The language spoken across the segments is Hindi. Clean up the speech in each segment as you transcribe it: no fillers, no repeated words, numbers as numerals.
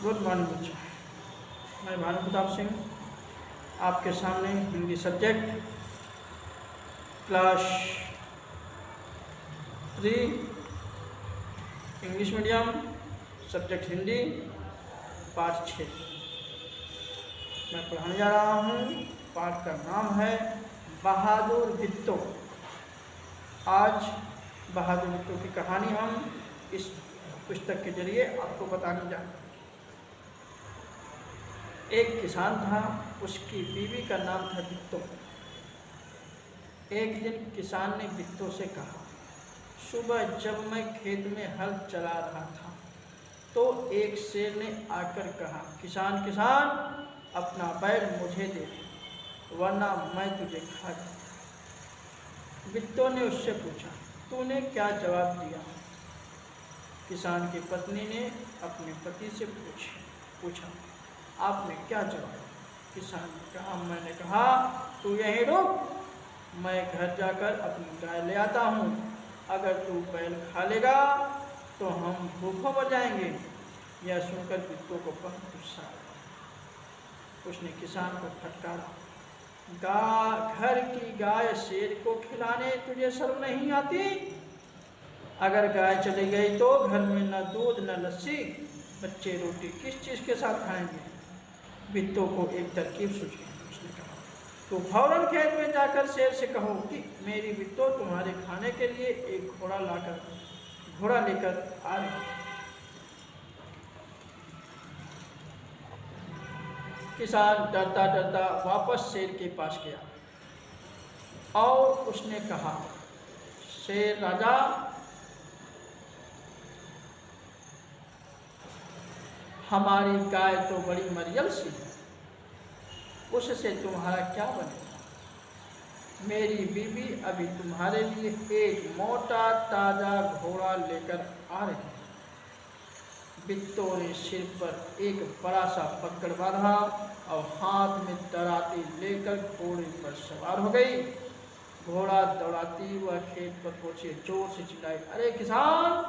गुड मॉर्निंग बच्चों। मैं भानु प्रताप सिंह आपके सामने Hindi subject class 3 English medium subject Hindi पाठ 6 मैं पढ़ाने जा रहा हूँ। पाठ का नाम है बहादुर भित्तो। आज बहादुर भित्तो की कहानी हम इस पुस्तक के जरिए आपको बताने जा रहे हैं। एक किसान था, उसकी बीवी का नाम था भित्तो। एक दिन किसान ने भित्तो से कहा, सुबह जब मैं खेत में हल चला रहा था तो एक शेर ने आकर कहा, किसान किसान अपना बैल मुझे दे दे वरना मैं तुझे खा जाऊँ। भित्तो ने उससे पूछा, तूने क्या जवाब दिया? किसान की पत्नी ने अपने पति से पूछा, आपने क्या जवाब? किसान ने कहा, मैंने कहा तू यहीं रुक, मैं घर जाकर अपनी गाय ले आता हूँ। अगर तू बैल खा लेगा तो हम भूखों मर जाएंगे। यह सुनकर भित्तो को बहुत गुस्सा आया। उसने किसान को फटकारा, घर की गाय शेर को खिलाने तुझे शर्म नहीं आती? अगर गाय चली गई तो घर में न दूध न लस्सी, बच्चे रोटी किस चीज़ के साथ खाएंगे? भित्तो को एक तरकीब सूझी। उसने कहा, तो फौरन खेत में जाकर शेर से कहो कि मेरी भित्तो तुम्हारे खाने के लिए एक घोड़ा लेकर आ रही। किसान डरता डरता वापस शेर के पास गया और उसने कहा, शेर राजा, हमारी गाय तो बड़ी मरियल सी है, उससे तुम्हारा क्या बनेगा? मेरी बीवी अभी तुम्हारे लिए एक मोटा ताजा घोड़ा लेकर आ रही है। भित्तो ने सिर पर एक बड़ा सा पकड़ बांधा और हाथ में दराती लेकर घोड़े पर सवार हो गई। घोड़ा दौड़ाती हुआ खेत पर पहुंची, जोर से चिल्लाई, अरे किसान,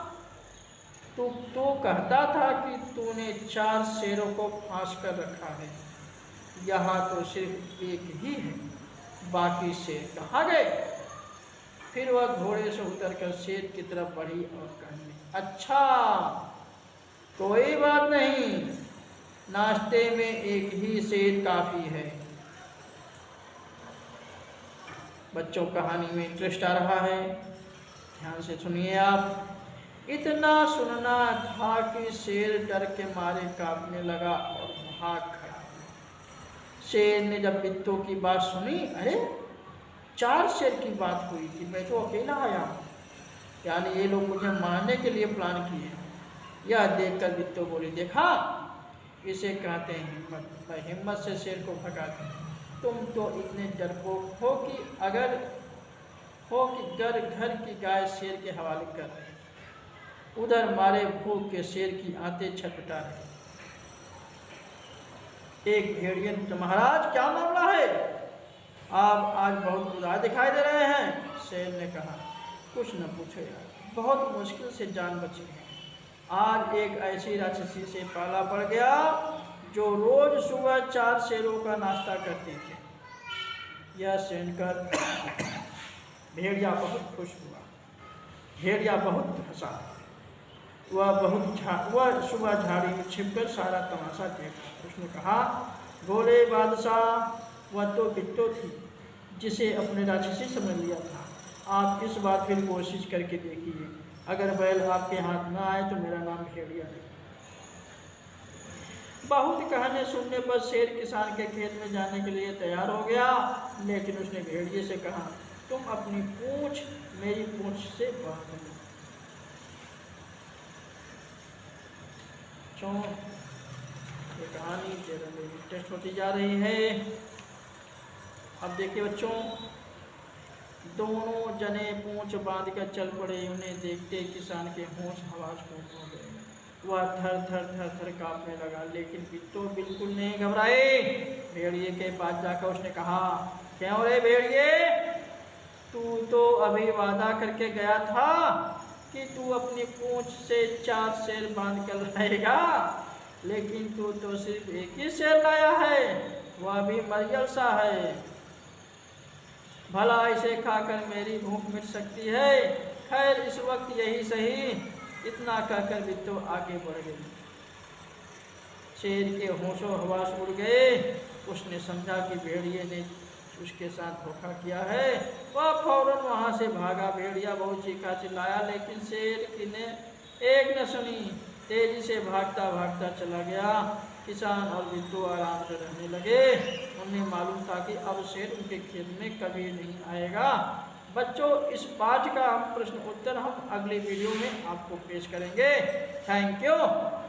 तू तो कहता था कि तूने 4 शेरों को फांस कर रखा है, यहाँ तो सिर्फ एक ही है, बाकी शेर कहाँ गए? फिर वह घोड़े से उतरकर शेर की तरफ बढ़ी और कहने, अच्छा कोई बात नहीं, नाश्ते में एक ही शेर काफ़ी है। बच्चों, कहानी में इंटरेस्ट आ रहा है, ध्यान से सुनिए आप। इतना सुनना था कि शेर डर के मारे कांपने लगा और भाग खड़ा। शेर ने जब भित्तो की बात सुनी, अरे 4 शेर की बात हुई थी, मैं तो अकेला आया, यानी ये लोग मुझे मारने के लिए प्लान किए। यह देखकर भित्तो बोली, देखा, इसे कहते हैं हिम्मत, मैं हिम्मत से शेर को भगाती। तुम तो इतने डरपोक हो कि घर की गाय शेर के हवाले कर रहे, उधर मारे भूख के शेर की आंतें छटपटा रही। एक भेड़िया ने, महाराज क्या मामला है? आप आज बहुत उदास दिखाई दे रहे हैं। शेर ने कहा, कुछ न पूछो यार, बहुत मुश्किल से जान बची है। आज एक ऐसी राक्षसी से पाला पड़ गया जो रोज सुबह 4 शेरों का नाश्ता करती थी। यह सुनकर भेड़िया बहुत खुश हुआ, भेड़िया बहुत हंसा। वह सुबह झाड़ी में छिपकर सारा तमाशा देखा। उसने कहा, भोले बादशाह, वह तो भित्तो थी जिसे अपने राक्षसी समझ लिया था। आप इस बार फिर कोशिश करके देखिए, अगर बैल आपके हाथ ना आए तो मेरा नाम भेड़िया है। बहुत कहने सुनने पर शेर किसान के खेत में जाने के लिए तैयार हो गया, लेकिन उसने भेड़िए से कहा, तुम अपनी पूंछ मेरी पूंछ से बांध लो। ये कहानी जनरली इंटरेस्ट होती जा रही है। अब देखिए बच्चों, दोनों जने पूंछ बांध कर चल पड़े। उन्हें देखते किसान के होश हवास हो गए। वह थर थर कांपने लगा, लेकिन भित्तो बिल्कुल नहीं घबराए। भेड़िए के पास जाकर उसने कहा, क्यों रे भेड़िए, तू तो अभी वादा करके गया था कि तू अपनी पूंछ से 4 शेर बांध कर लाएगा, लेकिन तू तो सिर्फ एक ही शेर लाया है, वह भी मरियल सा है। भला इसे खाकर मेरी भूख मिट सकती है? खैर इस वक्त यही सही। इतना कहकर बिट्टू आगे बढ़ गई। शेर के होशो हवास उड़ गए। उसने समझा कि भेड़िए ने उसके साथ धोखा किया है। वह फौरन वहां से भागा। भेड़िया बहुत चीखा चिल्लाया, लेकिन शेर की ने एक न सुनी। तेजी से भागता भागता चला गया। किसान और बिट्टू आराम से रहने लगे। उन्हें मालूम था कि अब शेर उनके खेत में कभी नहीं आएगा। बच्चों, इस पाठ का हम प्रश्न उत्तर हम अगले वीडियो में आपको पेश करेंगे। Thank you.